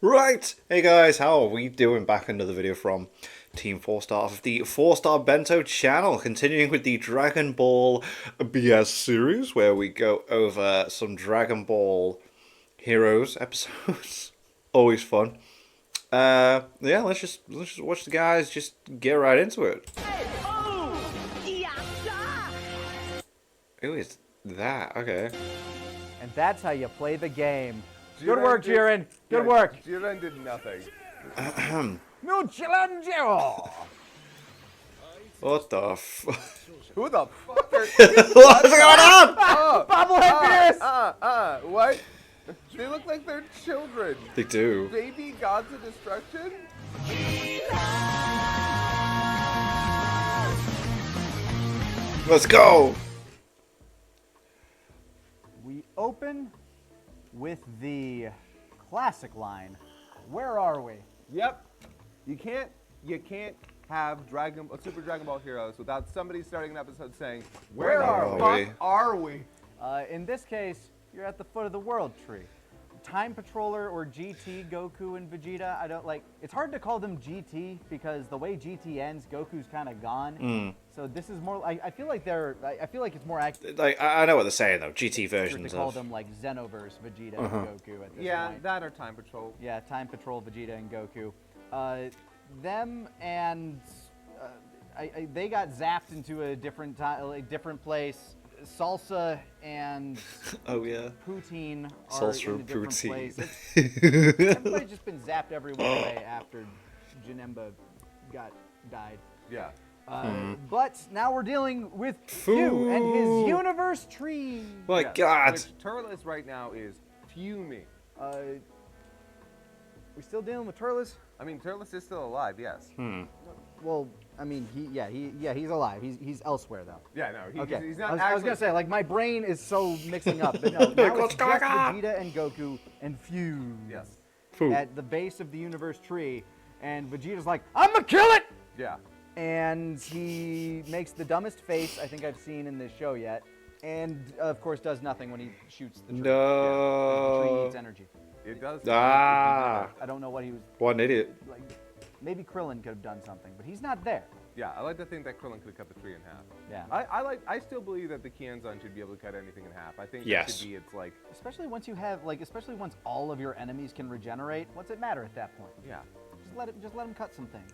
Right, hey guys, how are we doing? Back another video from Team 4-Star of the 4-Star Bento channel, continuing with the Dragon Ball BS series, where we go over some Dragon Ball Heroes episodes. Always fun. Yeah, let's just watch the guys just get right into it. Who is that? Okay. And that's how you play the game. Jiren Good work, did- Jiren. Good yeah, work. Jiren did nothing. Michelangelo. What the f... Who the fuck are... What's going on? Bobblehead Beerus. What? They look like they're children. They do. Baby gods of destruction? Let's go! We open with the classic line. Where are we? Yep. You can't have Super Dragon Ball Heroes without somebody starting an episode saying, Where the are fuck we?" are we? In this case, you're at the foot of the world tree. Time Patroller or GT, Goku and Vegeta, I don't like, it's hard to call them GT because the way GT ends, Goku's kind of gone. So this is more, I feel like I feel like it's more accurate Like, I know what they're saying though, GT to versions call of... them like Xenoverse Vegeta and Goku at this Yeah, point. that or Time Patrol. Yeah, Time Patrol, Vegeta, and Goku. Them and they got zapped into a different different place. Salsa and Oh yeah. Poutine are Salsa in a and different Poutine. place. Everybody's just been zapped every which way after Janemba died. Yeah. But now we're dealing with Fu and his universe tree. My Yeah. God. Which Turles right now is fuming. We still dealing with Turles? I mean, Turles is still alive, yes. Well, I mean, he's alive. He's elsewhere though. Yeah, no, Okay. he's not I was actually... gonna say, like, my brain is so mixing up, but no, now What's it's going just on? Vegeta and Goku and Fuse Yes. Fu. at the base of the universe tree, and Vegeta's like, I'm gonna kill it! Yeah. And he makes the dumbest face I think I've seen in this show yet, and of course does nothing when he shoots the tree. The tree No. needs energy. It does. Ah. I don't know what he was, What an idiot. like, maybe Krillin could have done something, but he's not there. Yeah, I like to think that Krillin could have cut the tree in half. Yeah. I still believe that the Kianzan should be able to cut anything in half. I think Yes. that should be its like, Especially once you have, like, especially once all of your enemies can regenerate, what's it matter at that point? yeah. Just let him cut some things.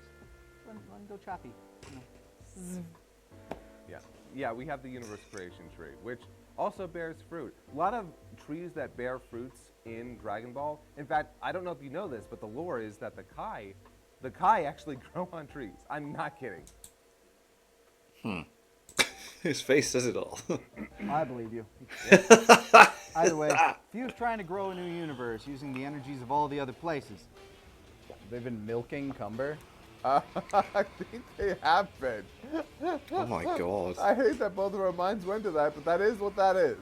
Let him go choppy. You know. Yeah. Yeah, we have the universe creation tree, which also bears fruit. A lot of trees that bear fruits in Dragon Ball. In fact, I don't know if you know this, but the lore is that the Kai actually grow on trees. I'm not kidding. His face says it all. I believe you. Either way, Fu's trying to grow a new universe using the energies of all the other places. They've been milking Cumber. I think they have been. Oh my God. I hate that both of our minds went to that, but that is what that is.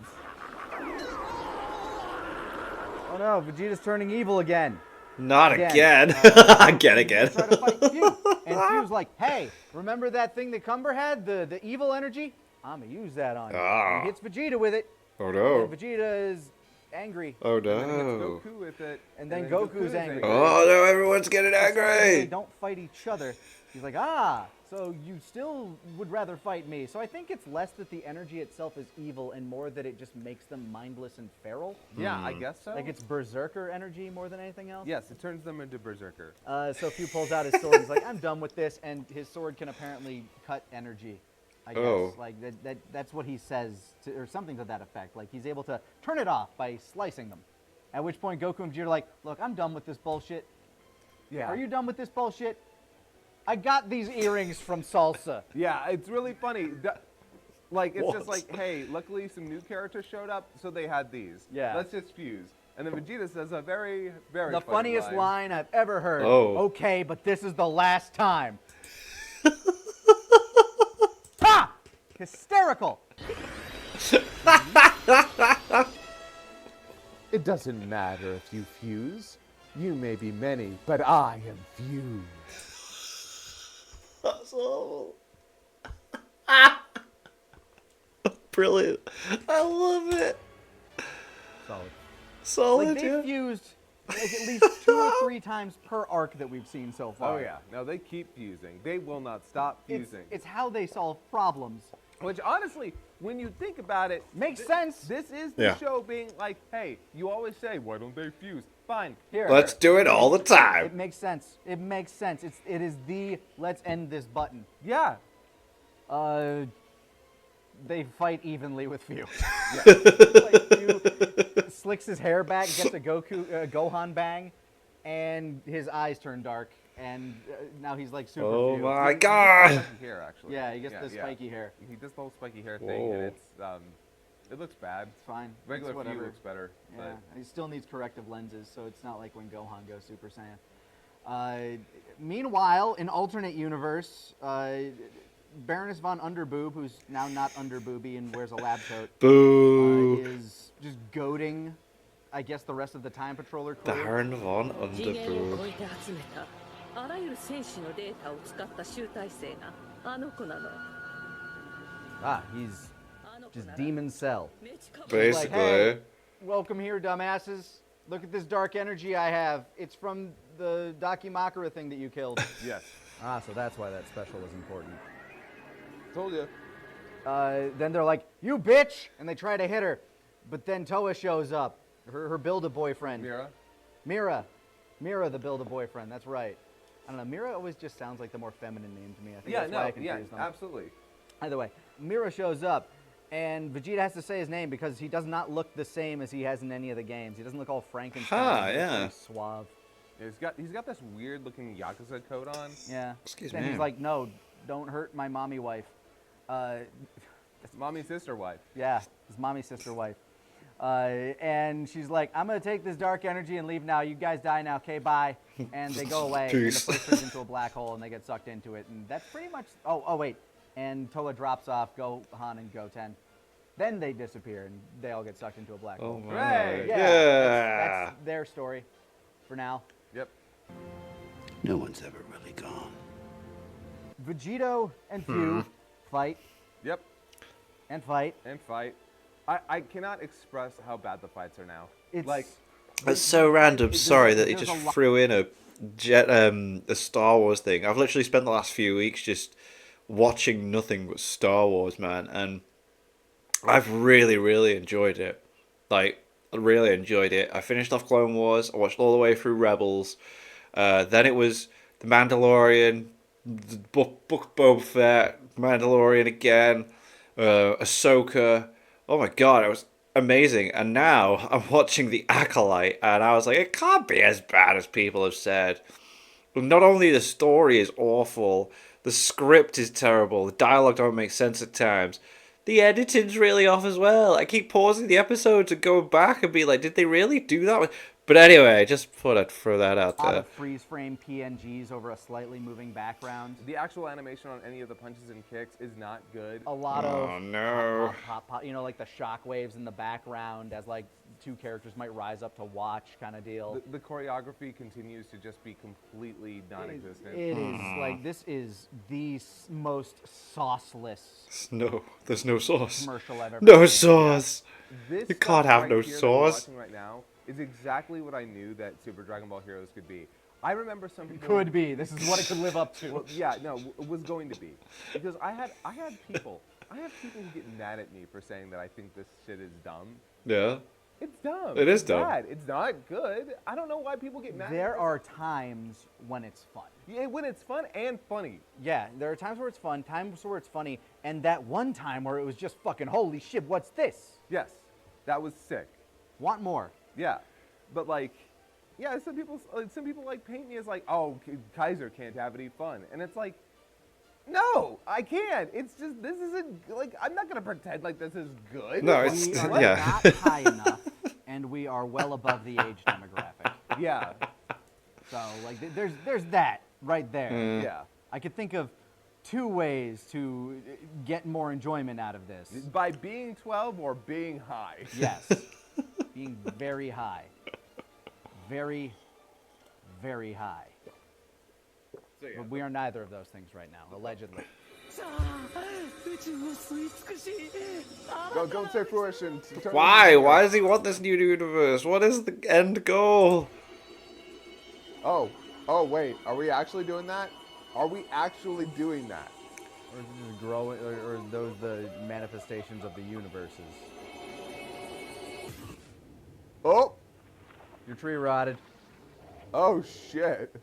Oh no, Vegeta's turning evil again. Not Again. again. Again. Try to fight Fu. And Fu's like, hey, remember that thing that Cumber had? The evil energy? I'm gonna use that on you. Ah. And he hits Vegeta with it. Oh And no. Vegeta is angry. Oh And then it gets no. Goku with it. And then then Goku's angry. Oh no, everyone's getting They angry. don't fight each other. He's like, so you still would rather fight me. So I think it's less that the energy itself is evil and more that it just makes them mindless and feral. Yeah, I guess so. Like it's berserker energy more than anything else. Yes, it turns them into berserker. So Fu pulls out his sword. He's like, I'm done with this. And his sword can apparently cut energy. I guess. Oh. Like that's what he says, or something to that effect. Like he's able to turn it off by slicing them. At which point Goku and Vegeta are like, look, I'm done with this bullshit. Yeah. Are you done with this bullshit? I got these earrings from Salsa. Yeah, it's really funny. Like, it's just What? like, hey, luckily some new characters showed up, so they had these. Yeah. Let's just fuse. And then Vegeta says a very, very The funny funniest line I've ever heard. Oh. Okay, but this is the last time. Ha! Hysterical. It doesn't matter if you fuse. You may be many, but I am fused. That's awful. Brilliant. I love it. Solid. Solid, Like they yeah. fused like at least 2 or 3 times per arc that we've seen so far. Oh yeah, no, they keep fusing. They will not stop fusing. It's how they solve problems. Which honestly, when you think about it, Makes sense. This is the Yeah. show being like, hey, you always say, why don't they fuse? Fine. Here. Let's do it all the It time. makes sense. It makes sense. It is the let's end this button. Yeah. They fight evenly with Few. Yeah. Like Few slicks his hair back, gets a Gohan bang, and his eyes turn dark, and now he's like super Oh Few. my god. Spiky hair, actually. Yeah, he gets the spiky hair. He does the whole spiky hair thing, and Whoa. it looks bad. It's fine. Regular It's Few whatever. looks better. Yeah, But he still needs corrective lenses, so it's not like when Gohan goes Super Saiyan. Meanwhile, in alternate universe, Baroness von Underboob, who's now not Underbooby and wears a lab coat, Boo. is just goading, I guess, the rest of the Time Patroller crew. Baron von 次元を超 Underboob. えて集めたあらゆる戦士のデータを使った集大成があの子なの Ah, he's あの子 just なら Demon Cell. めちか Basically. hey. Welcome here, dumbasses. Look at this dark energy I have. It's from the Dakimakura thing that you killed. yes. Ah, so that's why that special is important. Told you. Then they're like, "You bitch!" and they try to hit her, but then Toa shows up, her Build-A-Boyfriend. Mira. Mira, the Build-A-Boyfriend. That's right. I don't know. Mira always just sounds like the more feminine name to me. I think Yeah, that's why I confused them. absolutely. Either way, Mira shows up, and Vegeta has to say his name because he does not look the same as he has in any of the games. He doesn't look all Frankenstein. Huh, He looks yeah. very suave. Yeah, he's got this weird looking Yakuza coat on. Yeah. Excuse then me. he's like, "No, don't hurt my mommy wife." Mommy sister wife. Yeah, his mommy's sister wife. And she's like, "I'm gonna take this dark energy and leave now. You guys die now. Okay, bye." And they go away. And the Peace. place turns into a black hole, and they get sucked into it. And that's pretty much. Oh wait. And Toa drops off Gohan and Goten. Then they disappear, and they all get sucked into a black Oh hole. my. Hooray! Yeah, Yeah. that's their story, for now. Yep. No one's ever really gone. Vegito and Few fight Yep. and fight. And fight. I cannot express how bad the fights are now. It's Like, It's so random. Sorry that he there's just a lot- threw in a Star Wars thing. I've literally spent the last few weeks just watching nothing but Star Wars, man, and I've really, really enjoyed it. Like, I really enjoyed it. I finished off Clone Wars. I watched all the way through Rebels. Then it was The Mandalorian, the Book Boba Fett, Mandalorian again, Ahsoka. Oh my god, it was amazing. And now I'm watching The Acolyte, and I was like, it can't be as bad as people have said. Not only the story is awful, the script is terrible, the dialogue don't make sense at times. The editing's really off as well. I keep pausing the episodes and going back and be like, did they really do that? But anyway, just thought I'd throw that out A lot there. of freeze frame PNGs over a slightly moving background. the actual animation on any of the punches and kicks is not good. A lot Oh of no. pop, you know, like the shock waves in the background as like two characters might rise up to watch kind of deal. The choreography continues to just be completely non-existent. It is like this is the most sauceless No, there's no sauce. commercial I've ever No seen. sauce. This You stuff can't have right no here that we're sauce. watching right now is exactly what I knew that Super Dragon Ball Heroes could be. I remember some people Could be. This is what it could live up to. Well, yeah, no, was going to be because I have people who get mad at me for saying that I think this shit is dumb. Yeah. It's dumb. It is It's dumb. bad. It's not good. I don't know why people get mad. There at are times when it's fun. yeah, when it's fun and funny. Yeah, there are times where it's fun, times where it's funny, and that one time where it was just fucking holy shit, what's this? Yes, that was sick. Want more? Yeah, but like, yeah, some people like paint me as like, oh, Kaiser can't have any fun, and it's like, no, I can't. It's just this isn't like I'm not gonna pretend like this is good. No, it's- We are yeah. not high enough, and we are well above the age demographic. yeah, So like, there's that right there. yeah. I could think of 2 ways to get more enjoyment out of this. By being 12 or being high. Yes, being very high, very, very high. But we are neither of those things right now, allegedly. さあ宇宙を吸い尽くし Go say fruition. Why? Why does he want this new universe? What is the end goal? Oh, wait. Are we actually doing that? Are we actually doing that? Or is it just growing, or are those the manifestations of the universes? Oh, Your tree rotted. oh shit.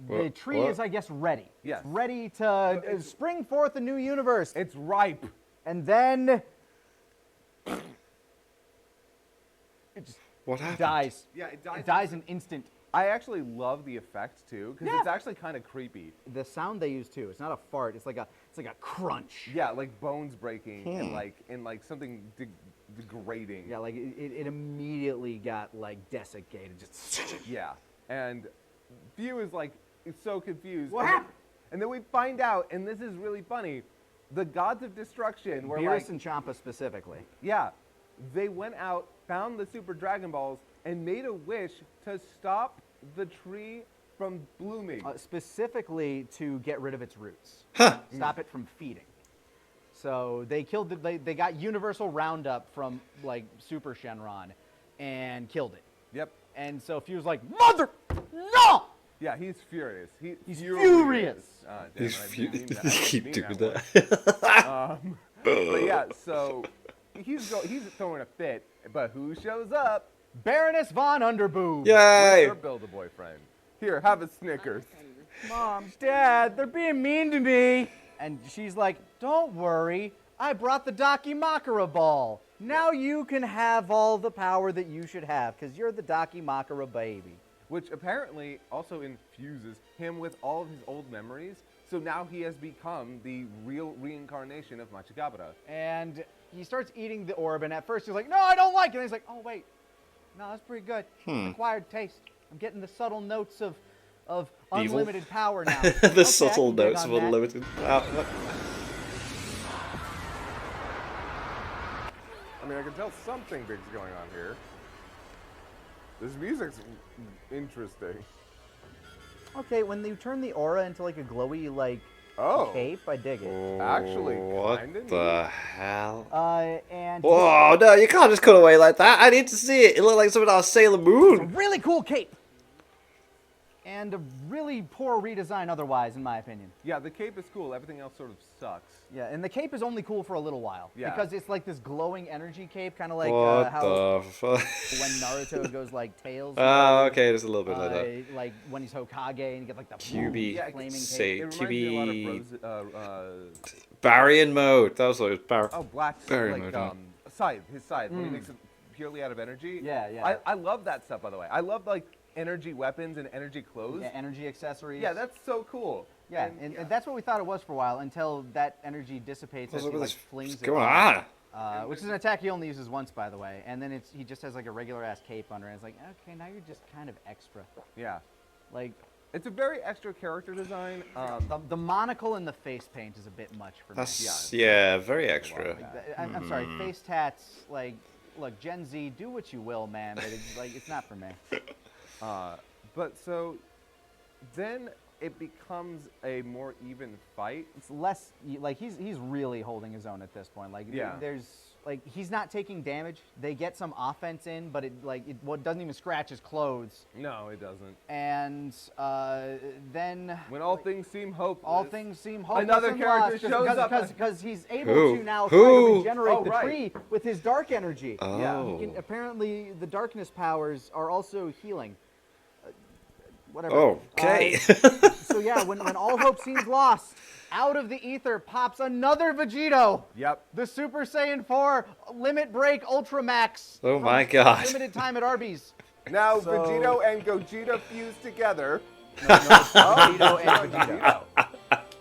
The tree is, I guess, ready. Yes. It's ready to spring forth a new universe. It's ripe. And then it just What happened? dies. Yeah, it dies. It dies an instant. I actually love the effect too, because Yeah. it's actually kind of creepy. The sound they use too. It's not a fart. It's like a crunch. Yeah, like bones breaking and like something degrading. Yeah, like it immediately got like desiccated. Just Yeah. And View is like so confused. What And happened? And then we find out, and this is really funny, the gods of destruction were like, Beerus and Champa specifically. yeah, they went out, found the Super Dragon Balls, and made a wish to stop the tree from blooming. Specifically to get rid of its roots. Huh. Stop it from feeding. So they killed they got universal Roundup from like Super Shenron and killed it. Yep. And so Few's like, Mother, no! Yeah, he's furious. He's furious. Damn, He's I didn't mean that. I didn't keep mean doing that that. one. But yeah, so he's throwing a fit, but who shows up? Baroness von Underboob. Yay! With her Build-A-Boyfriend. Here, have a Snickers. Mom, Dad, they're being mean to me. And she's like, don't worry. I brought the Dakimakura ball. Now you can have all the power that you should have because you're the Dakimakura baby. Which apparently also infuses him with all of his old memories. So now he has become the real reincarnation of Machigabara. And he starts eating the orb, and at first he's like, no, I don't like it. And he's like, oh, wait. No, that's pretty good. Acquired taste. I'm getting the subtle notes of unlimited power now. The Okay, I subtle can dig notes on of that. unlimited power. I mean, I can tell something big's going on here. This music's interesting. Okay, when you turn the aura into like a glowy like Oh. cape, I dig it. Actually, What kinda the hell? And Oh no, you can't just cut away like that. I need to see it. It looked like something out of Sailor a Moon. really cool cape. And a really poor redesign otherwise, in my opinion. Yeah, the cape is cool. Everything else sort of sucks. Yeah, and the cape is only cool for a little while. Yeah. Because it's like this glowing energy cape, kind of like What how the fuck? when Naruto goes like tails. Oh, okay, just a little bit like that. Like when he's Hokage and you get like the QB, Yeah, flaming say cape. It reminds me a lot QB, of Rose, Barian mode. That was what it was. oh, Black's Very like much, huh? scythe, his scythe, when he makes it purely out of energy. Yeah, yeah. I love that stuff, by the way. I love like energy weapons and energy clothes. Yeah, energy accessories. Yeah, that's so cool. Yeah, and that's what we thought it was for a while until that energy dissipates as What's he like this? flings What's it going off. on? Which is an attack he only uses once, by the way. And then he just has like a regular ass cape under, and it's like, okay, now you're just kind of extra. Yeah. Like It's a very extra character design. the monocle and the face paint is a bit much for me. That's yeah, very extra. Like, I'm sorry, face tats. Like, look, Gen Z, do what you will, man, but it's like it's not for me. But so then it becomes a more even fight. It's less like he's really holding his own at this point. Like Yeah. there's like he's not taking damage. They get some offense in, but it doesn't even scratch his clothes. No, it doesn't. And then When all things seem hopeless. all things seem hopeless. Another and character lost shows up. because he's able Who? to now Who? try to regenerate Oh, the right. tree with his dark energy. Oh. He can, apparently, the darkness powers are also healing. Whatever. Okay. So yeah, when all hope seems lost, out of the ether pops another Vegito. Yep. The Super Saiyan 4 Limit Break Ultra Max. Oh from my God. Limited time at Arby's. Now So- Vegito and Gogeta fuse together. No, it's Vegito and Vegito.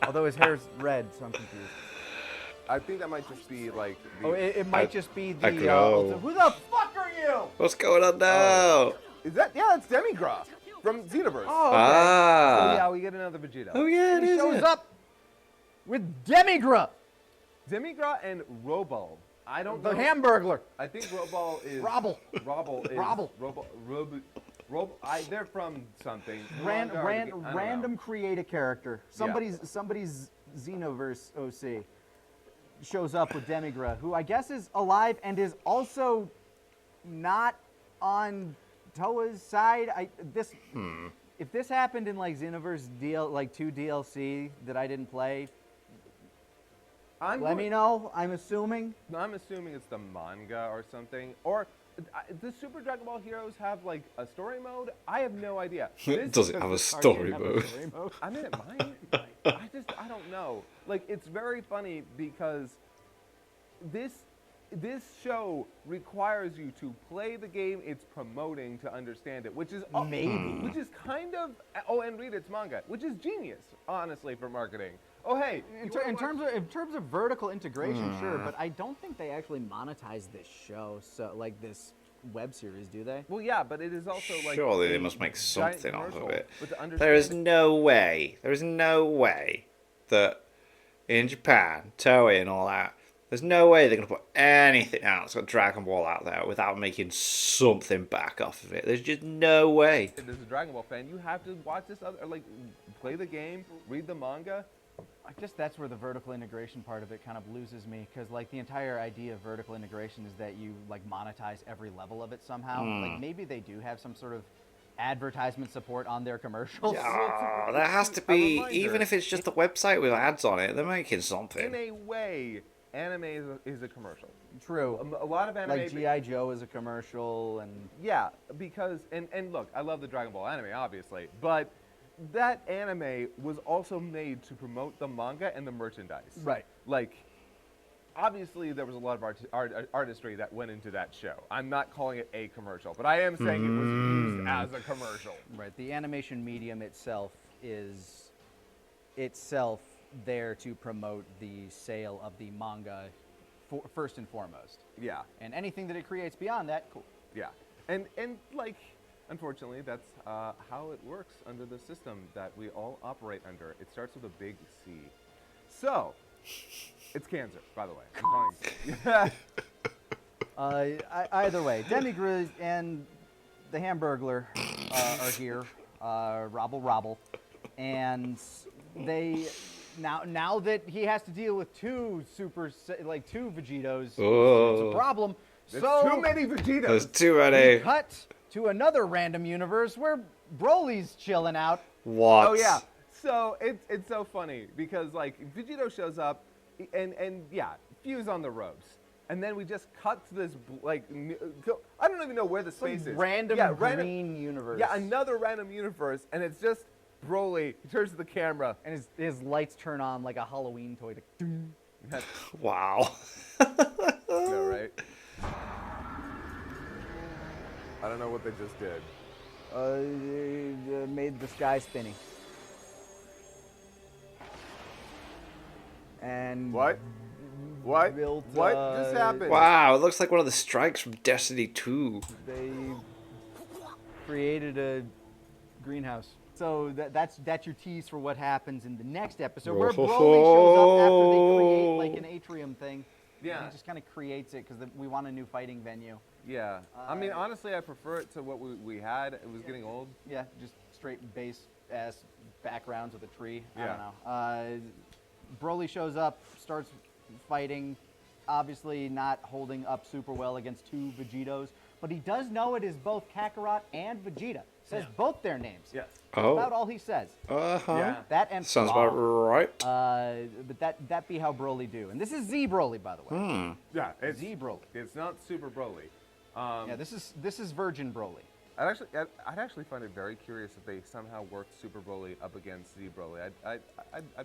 Although his hair's red, so I'm confused. I think that might just be like. The, Oh, it might just be I the. know. Who the fuck are you? What's going on now? is that? Yeah, that's Demigra from Xenoverse. Oh, okay. So Ah. yeah, we get another Vegito. Oh yeah, it He is. shows yeah. up with Demigra, Demigra and Robal. I don't the know. Hamburglar. I think Robal is. Robble. Robal is. Robble. They're from something. Random create a character. Somebody's Xenoverse OC shows up with Demigra, who I guess is alive and is also not on Toa's side. if this happened in like Xenoverse like 2 DLC that I didn't play, let me know. I'm assuming. I'm assuming it's the manga or something. Or does Super Dragon Ball Heroes have like a story mode? I have no idea. Does it have a story mode? I mean, it might. I don't know. Like, it's very funny because this show requires you to play the game it's promoting to understand it, which is which is kind of and read its manga, which is genius, honestly, for marketing. Oh, hey, In terms of vertical integration, sure, but I don't think they actually monetize this show, so like this web series, do they? well, yeah, but it is also like Surely they a must make giant something off of commercial it. with the There is understanding- no way that in Japan, Toei and all that, there's no way they're going to put anything out that's got Dragon Ball out there without making something back off of it. There's just no way. As a Dragon Ball fan, you have to watch this other, like, play the game, read the manga. I guess that's where the vertical integration part of it kind of loses me, because like the entire idea of vertical integration is that you like monetize every level of it somehow. Like maybe they do have some sort of advertisement support on their commercials. Oh, there has to A be, reminder. even if it's just a website with ads on it, they're making In something. a way, anime is a commercial. True. A lot of anime. Like G.I. Joe is a commercial, and Yeah, because and look, I love the Dragon Ball anime, obviously, but that anime was also made to promote the manga and the merchandise. Right. Like, obviously, there was a lot of artistry that went into that show. I'm not calling it a commercial, but I am saying it was used as a commercial. right, the animation medium itself is there to promote the sale of the manga first and foremost. Yeah, And anything that it creates beyond that, cool. yeah, and like, unfortunately, that's how it works under the system that we all operate under. It starts with a big C. So, it's cancer, by the way. I'm calling it. Either way, Demigriz and the Hamburglar are here, Robble, and they now that he has to deal with two two Vegetos, it's Oh. a problem. There's so too many Vegetos. There's too we many. cut to another random universe where Broly's chilling out. What? Oh yeah. So it's so funny because like Vegito shows up, and yeah, Fuse on the ropes, and then we just cut to this I don't even know where the space is. Random Yeah, green universe. Yeah, another random universe, and it's just Broly. He turns to the camera. And his lights turn on like a Halloween toy. That's, Wow. no, right? I don't know what they just did. Made the sky spinning. And What? What? built, What just happened? Wow, it looks like one of the strikes from Destiny 2. they created a greenhouse. So that's your tease for what happens in the next episode, where Broly shows up after they create like an atrium thing. Yeah. And he just kind of creates it because we want a new fighting venue. Yeah. I mean, honestly, I prefer it to what we had. It was getting old. Yeah, just straight base ass backgrounds with a tree. I Yeah. don't know. Broly shows up, starts fighting. Obviously not holding up super well against two Vegetos, but he does know it is both Kakarot and Vegeta. Says both their names. Yes. About Oh. all he says. Uh-huh. Yeah. That and Sounds Claw. about right. But that be how Broly do. And this is Z Broly, by the way. Yeah. It's Z Broly. It's not Super Broly. Yeah, this is Virgin Broly. I'd actually find it very curious if they somehow worked Super Broly up against Z Broly. I'd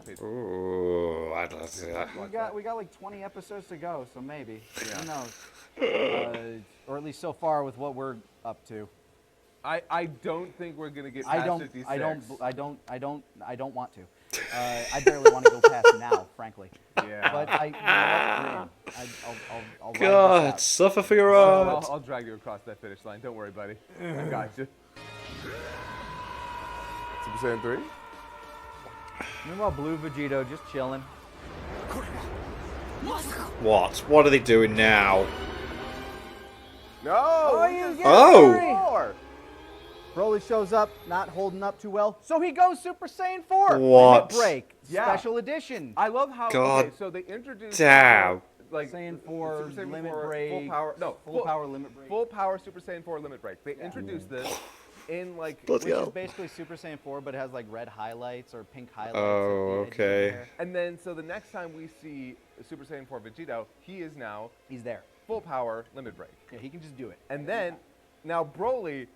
pay. Ooh, I'd love to see that. We got like 20 episodes to go, so maybe. Yeah. Who knows? Or at least so far with what we're up to. I don't think we're gonna get I past don't 56. I don't want to. I barely want to go past now, frankly. Yeah. But you know what? I'll ride this God, out. suffer for your I'll, art. I'll drag you across that finish line. Don't worry, buddy. I got you. Super Saiyan 3? Meanwhile, Blue Vegito just chilling. What? What are they doing now? No! you get Oh! Four. Broly shows up, not holding up too well, so he goes Super Saiyan 4. What? Limit Break, Yeah. special edition. I love how. God Okay, so they introduced. damn. Like Saiyan 4 Super Saiyan Limit 4 Break. Full power. No. Full power Limit Break. Full power Super Saiyan 4 Limit Break. They introduced this. in like, Bloody Which hell. is basically Super Saiyan 4, but it has like red highlights or pink highlights. Oh, at the edges of the okay. hair. and then so the next time we see Super Saiyan 4 Vegito, he is now He's there. full power limit break. Yeah, he can just do it. And then, now Broly,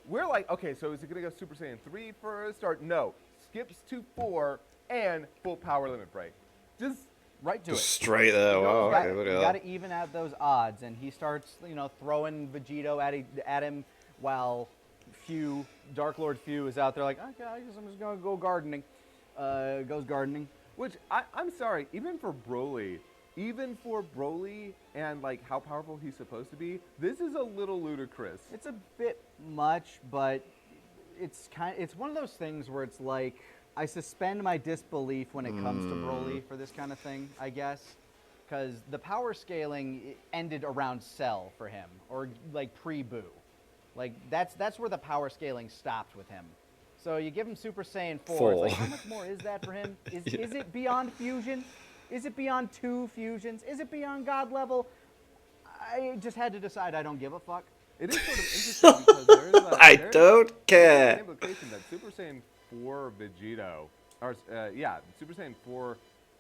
we're like, okay, so is it gonna go Super Saiyan 3 first, or no? Skips to 4 and full power limit break. Just Right to it. Straight there. Wow. You Okay, look at got that. to even out those odds, and he starts, throwing Vegito at him while Dark Lord Few is out there like, okay, I guess I'm just gonna go gardening. Goes gardening. which I'm sorry, even for Broly and like how powerful he's supposed to be, this is a little ludicrous. It's a bit much, but it's one of those things where it's like I suspend my disbelief when it comes to Broly for this kind of thing, I guess, because the power scaling ended around Cell for him, or like pre-Boo. Like that's where the power scaling stopped with him. So you give him Super Saiyan 4. It's like, how much more is that for him? Is it beyond fusion? Is it beyond 2 fusions? Is it beyond God level? I just had to decide I don't give a fuck. It is sort of interesting because I there's don't an care. implication that Super Saiyan 4 Vegito, or Super Saiyan 4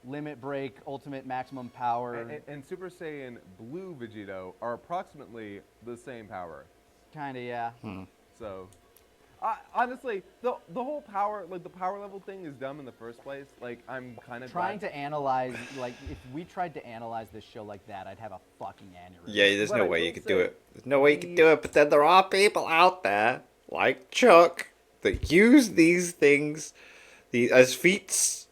Limit break, ultimate maximum power. and Super Saiyan Blue Vegito are approximately the same power. Kind of, yeah. So, honestly, the whole power, like the power level thing is dumb in the first place. Like, I'm kind of Trying to analyze, like, if we tried to analyze this show like that, I'd have a fucking aneurysm. Yeah, there's But no I way will you could do say it. There's no way you could do it. But then there are people out there like Chuck that use these things as feats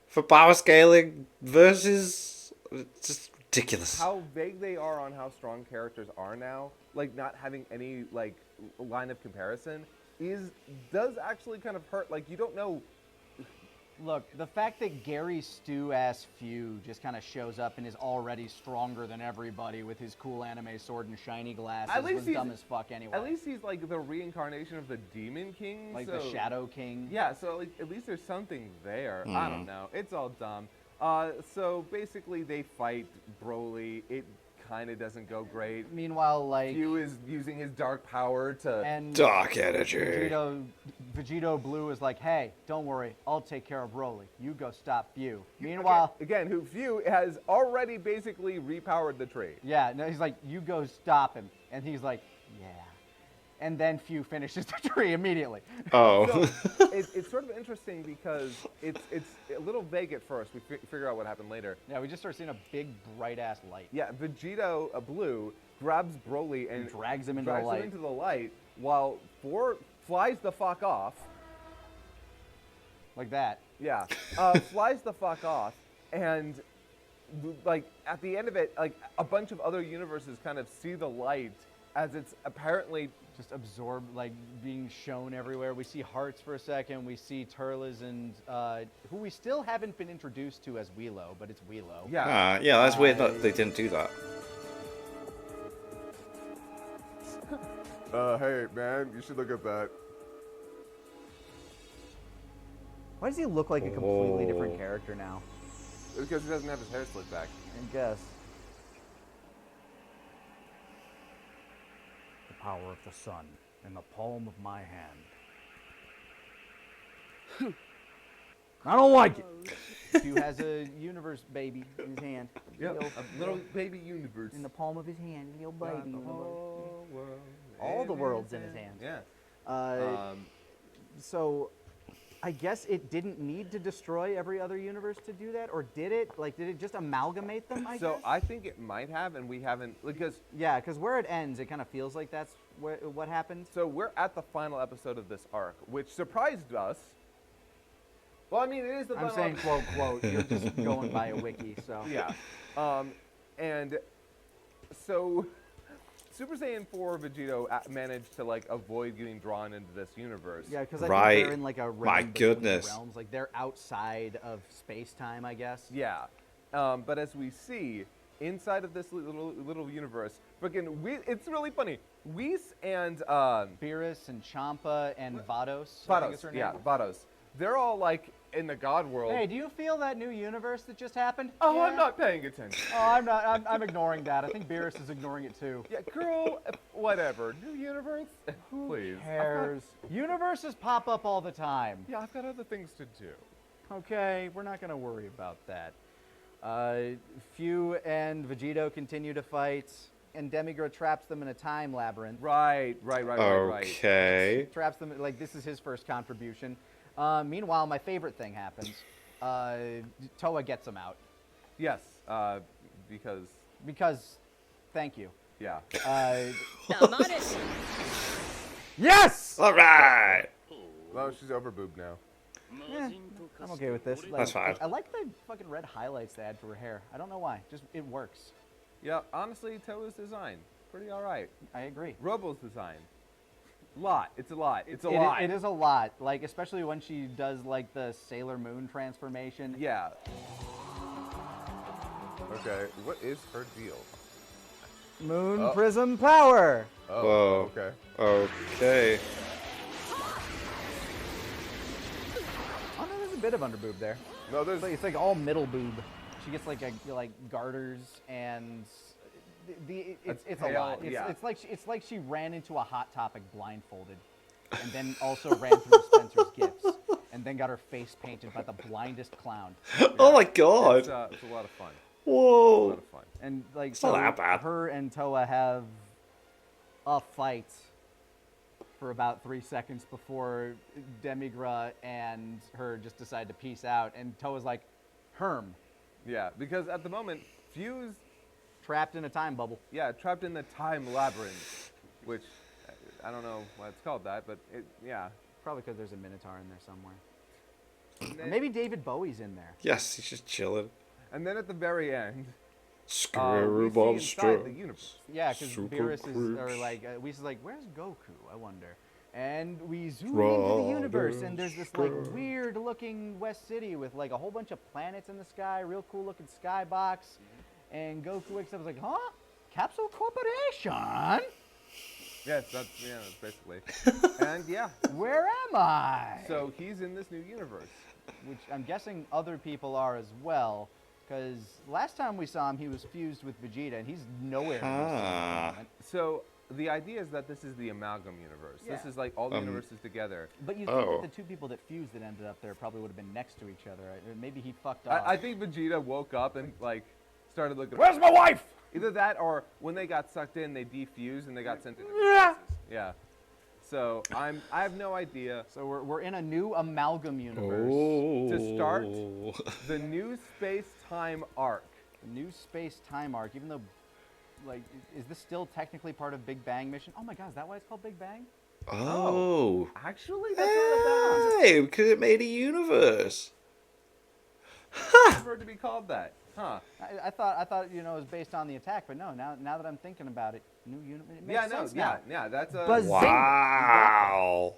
for power scaling versus it's just ridiculous. how vague they are on how strong characters are now, like not having any like line of comparison, does actually kind of hurt. Like you don't know. Look, the fact that Gary Stew-ass Few just kind of shows up and is already stronger than everybody with his cool anime sword and shiny glasses At least was he's- dumb as fuck anyway. At least he's like the reincarnation of the Demon King, like so, the Shadow King. Yeah, so like at least there's something there. I don't know. It's all dumb. So basically they fight Broly. It kind of doesn't go great. Meanwhile, like, Few is using his dark power to. and Dark energy. Vegito Blue is like, hey, don't worry, I'll take care of Broly. You go stop Few. Meanwhile, Again, who Few has already basically repowered the tree. yeah, no, he's like, you go stop him. And he's like, yeah. And then Few finishes the tree immediately. Oh. It's sort of interesting because it's a little vague at first. We figure out what happened later. Yeah, we just start seeing a big, bright-ass light. Yeah, Vegito Blue grabs Broly and Drags him into the drags light. him into the light while 4 flies the fuck off. Like that. Yeah, flies the fuck off, and like at the end of it, like a bunch of other universes kind of see the light as it's apparently Just absorbed, like, being shown everywhere. We see Hearts for a second. We see Turles and, who we still haven't been introduced to as Weelo, but it's Weelo. yeah. Yeah, that's weird that they didn't do that. Hey man, you should look at that. Why does he look like a completely Oh. different character now? Because he doesn't have his hair slicked back. I guess. The power of the sun in the palm of my hand. I don't like it. Few has a universe baby in his hand. Yep, Little- a little baby universe. in the palm of his hand, little Got baby. the whole world All the in world's his in his hand. Yeah. So, I guess it didn't need to destroy every other universe to do that, or did it? Like, did it just amalgamate them? I So guess? I think it might have, and we haven't because. Yeah, because where it ends, it kind of feels like that's what happened. So we're at the final episode of this arc, which surprised us. Well, I mean, it is the I'm final saying quote quote. You're just going by a wiki, so Yeah. And so Super Saiyan 4 Vegito managed to like avoid getting drawn into this universe. Yeah, because I Right. think they're in like a realm My between goodness. realms. Like they're outside of space time, I guess. Yeah. But as we see inside of this little universe, it's really funny. Whis and Beerus and Champa and Vados. I think is Vados, her name. yeah, Vados. They're all like in the God world. Hey, do you feel that new universe that just happened? Oh, Yeah? I'm not paying attention. Oh, I'm not. I'm ignoring that. I think Beerus is ignoring it too. Yeah, girl, whatever. New universe? Please. Cares. Universes pop up all the time. Yeah, I've got other things to do. Okay, we're not gonna worry about that. Few and Vegito continue to fight, and Demigra traps them in a time labyrinth. Right. Okay. Traps them like this is his first contribution. Meanwhile, my favorite thing happens. Toa gets him out Yes, because, because, thank you. yeah. 黙れ Yes. All right. Well, she's overboobed now. I'm okay with this. That's fine. I like the fucking red highlights they add to her hair. I don't know why. Just it works. Yeah, honestly, Toa's design, pretty all right. I agree. Robo's design, lot. It's a lot. It's a It- lot. It is a lot. Like especially when she does like the Sailor Moon transformation. Yeah. Okay, what is her deal? Moon Oh. Prism Power. Oh, Whoa. okay. Okay. Oh no, there's a bit of underboob there. No, there's. It's like all middle boob. She gets like garters and it's a tail, lot. yeah. It's like she ran into a Hot Topic blindfolded, and then also ran through Spencer's gifts, and then got her face painted by the blindest clown. Oh my god. It's a lot of fun. A Whoa. lot of fun. And like It's not that bad. her and Toa have a fight for about 3 seconds before Demigra and her just decide to peace out, and Toa's like, Herm, Yeah, because at the moment, Fuse, trapped in a time bubble. yeah, trapped in the time labyrinth, which I don't know why it's called that, but yeah. Probably because there's a Minotaur in there somewhere. And Or then, maybe David Bowie's in there. Yes, he's just chilling. and then at the very end, Screw we see inside the universe. Yeah, because Super Beerus is, or creeps. like, Whis is like, where's Goku? I wonder. And we zoom into the universe, and there's this like weird looking West City with like a whole bunch of planets in the sky, real cool looking skybox. And Goku wakes up and is like, huh? Capsule Corporation? Yes, that's basically. And yeah, Where am I? so he's in this new universe. Which I'm guessing other people are as well, because last time we saw him, he was fused with Vegeta, and he's nowhere in this Ah. moment. So the idea is that this is the amalgam universe. This Yeah. is like all the universes together. But you think Oh. that the two people that fused that ended up there probably would have been next to each other. Right? Maybe he fucked off. I think Vegeta woke up and like started looking. Where's my wife? Either that, or when they got sucked in, they defused and they got sent to different places. Yeah. So I have no idea. So we're in a new amalgam universe. Oh. To start, the new space-time arc. The new space-time arc, even though, like, is this still technically part of Big Bang mission? Oh my god, is that why it's called Big Bang? Oh. Actually, that's not bad. Hey, because it made a universe. For it to be called that, huh? I thought it was based on the attack, but no. Now that I'm thinking about it, new universe. It makes Yeah, no, sense now. yeah. That's a. Buzz- Wow.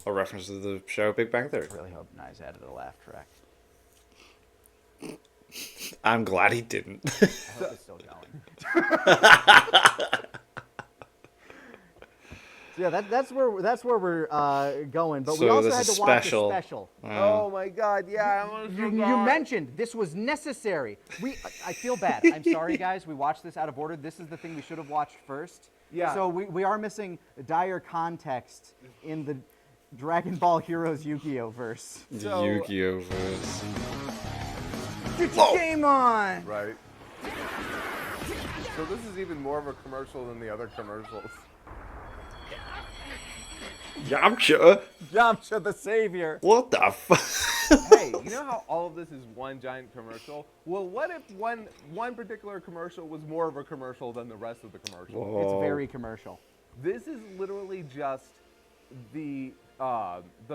A reference to the show Big Bang Theory. I really hope Nyes added a laugh track. I'm glad he didn't. I hope it's still going. So yeah, that's where we're going. But we So also this had is to watch special. a special. Oh my God! Yeah, I almost You forgot. mentioned this was necessary. I feel bad. I'm sorry, guys. We watched this out of order. This is the thing we should have watched first. Yeah. So we are missing dire context in the Dragon Ball Heroes Yu-Gi-Oh verse. So- Yu-Gi-Oh verse. Get your game on. Right. So this is even more of a commercial than the other commercials. Yamcha? Yamcha the Savior. What the fuck? Hey, you know how all of this is one giant commercial? Well, what if one particular commercial was more of a commercial than the rest of the commercial? It's Oh. very commercial. This is literally just the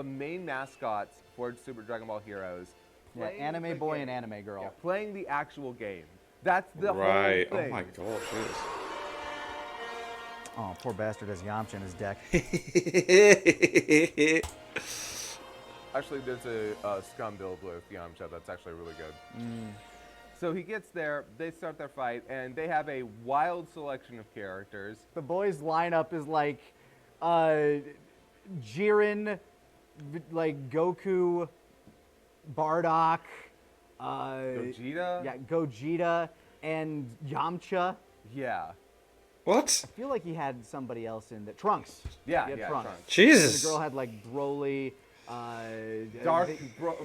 main mascots for Super Dragon Ball Heroes. Yeah, playing anime the boy game. and anime girl. Yeah, playing the actual game. That's the Right. whole Oh thing. my god, Oh, poor bastard has Yamcha in his deck. jeez. Actually, there's a scum build with Yamcha that's actually really good. So he gets there, they start their fight, and they have a wild selection of characters. The boys' lineup is like Jiren, like Goku, Bardock, Gogeta? yeah, Gogeta, and Yamcha. Yeah. What? I feel like he had somebody else in that. Trunks. Yeah, He had yeah, Trunks. Trunks. Jesus. The girl had like Broly, Dark they- Dark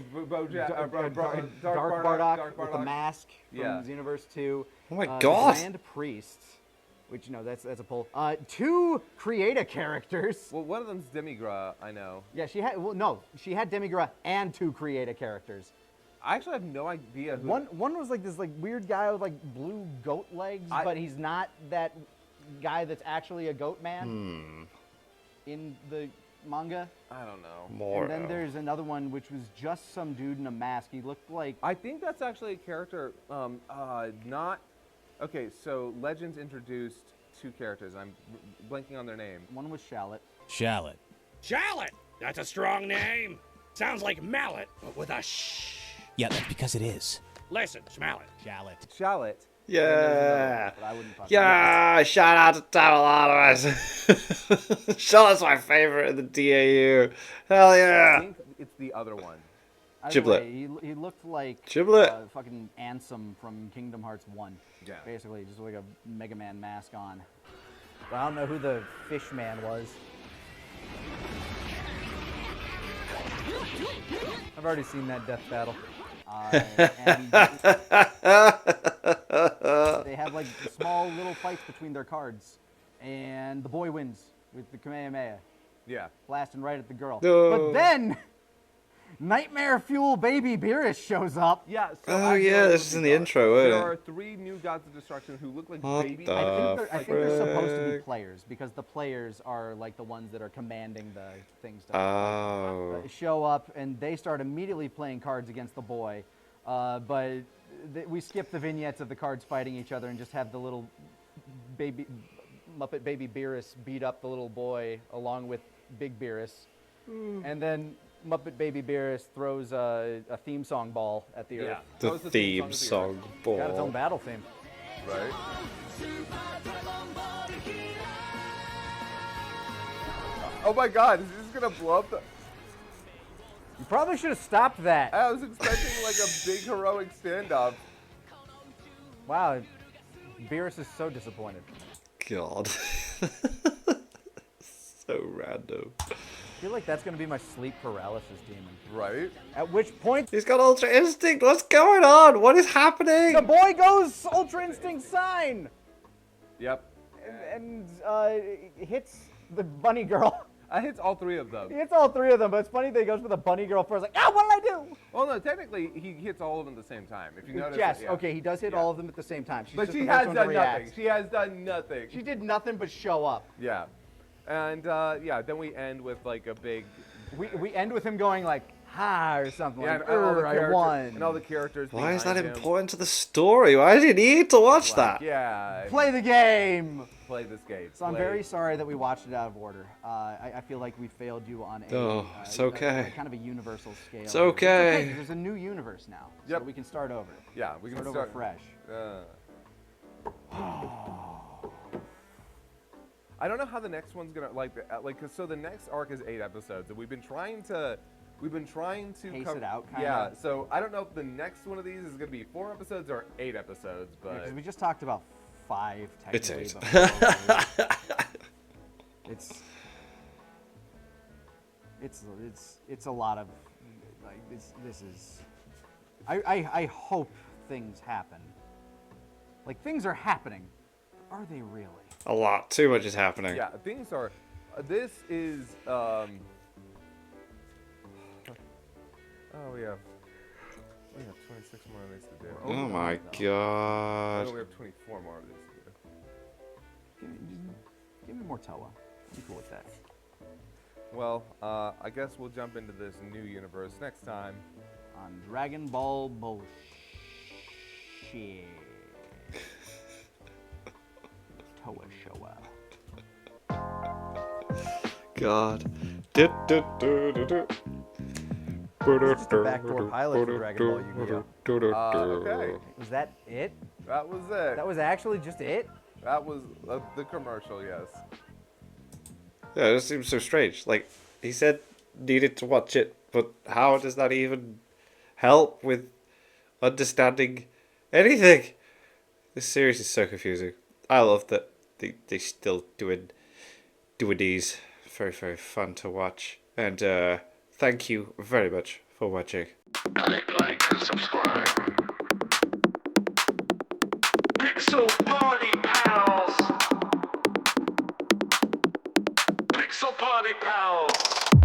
Dark Bardock with the mask from Yeah. Xenoverse 2. Oh my The God. Grand Priest, which, you know, that's a pull. 2 Creata characters. Well, one of them's Demigra, I know. Yeah, she had Demigra and 2 Creata characters. I actually have no idea who. One was like this like weird guy with like blue goat legs, but he's not that guy that's actually a goat man in the manga. I don't know. More. And then there's another one which was just some dude in a mask. He looked like I think that's actually a character. Not. Okay, so Legends introduced 2 characters. I'm blanking on their name. one was Shallot. Shallot. Shallot! That's a strong name. Sounds like mallet, but with a shh. Yeah, that's because it is. Listen, smell it. Shallot. Shallot. Yeah. But I wouldn't fuck Yeah, shout out to Tamalottos. Charlotte's my favorite in the DAU. Hell I yeah. think it's the other one. Either Giblet. way, he looked like Giblet. fucking Ansem from Kingdom Hearts 1. Yeah. Basically, just like a Mega Man mask on. But I don't know who the fish man was. I've already seen that death battle. And they have like small little fights between their cards. And the boy wins with the Kamehameha, Yeah. blasting right at the girl. No. But then, Nightmare Fuel Baby Beerus shows up. Yeah. So Oh, I yeah, know this who is in these the are. intro, There isn't it? are 3 new gods of destruction who look like What baby. the I think they're supposed to be frick? players because the players are like the ones that are commanding the things to Oh. show up, and they start immediately playing cards against the boy. But we skip the vignettes of the cards fighting each other and just have the little baby Muppet Baby Beerus beat up the little boy along with Big Beerus, and then Muppet Baby Beerus throws a theme song ball at the Yeah. earth. The That was theme of the song Got its own ball. battle theme. Earth, Right. Oh my God! Is this gonna blow up the? You probably should have stopped that. I was expecting like a big heroic standoff. Wow, Beerus is so disappointed. God. So random. I feel like that's gonna be my sleep paralysis demon. Right. At which point, He's got Ultra Instinct. What's going on? What is happening? the boy goes Ultra Instinct Sign Yep. and hits the bunny girl. I hits all 3 of them. He hits all 3 of them, but it's funny that he goes for the bunny girl first. Like, ah, what did I do? Well, no, technically he hits all of them at the same time. If you notice. Yes, yeah. okay, he does hit Yeah. all of them at the same time. She's But just she the first has one to done react. nothing. She has done nothing. She did nothing but show up. Yeah. And yeah, then we end with like a big. We end with him going like, ha, or something Yeah, like, and all the I characters- won. And all the characters. Why is that behind him. important to the story? Why do you need to watch that? Yeah. Play the game. Play this game. So I'm Play- very sorry that we watched it out of order. I feel like we failed you on a, Oh, it's okay. kind of a universal scale. It's okay. 'cause there's a new universe now, Yep. so we can start over. Yeah, we can Start start over fresh. I don't know how the next one's gonna cause so the next arc is 8 episodes, and we've been trying to Pace it out, kinda. Yeah, so I don't know if the next one of these is gonna be 4 episodes or 8 episodes, but Because we just talked about 5 It's technically. 8. before. it's a lot of like this is. I hope things happen. Like things are happening. Are they really? A lot. Too much is happening. yeah, things are. This is. Oh, we have 26 more of these to do. Oh my Oh, god. no, we have 24 more of these to do. Give me more Toa. I'm cool with that. Well, I guess we'll jump into this new universe next time. On Dragon Ball bullshit. Toa Showa. God. Just a backdoor pilot for Dragon Ball Yu-Gi-Oh. Okay. Was that it? That was it. That was actually just it? That was the commercial, yes. Yeah, it just seems so strange. Like, he said needed to watch it, but how does that even help with understanding anything? This series is so confusing. I love that they still doing these. Very, very fun to watch. And thank you very much for watching. Like and subscribe. Pixel Party Pals! Pixel Party Pals!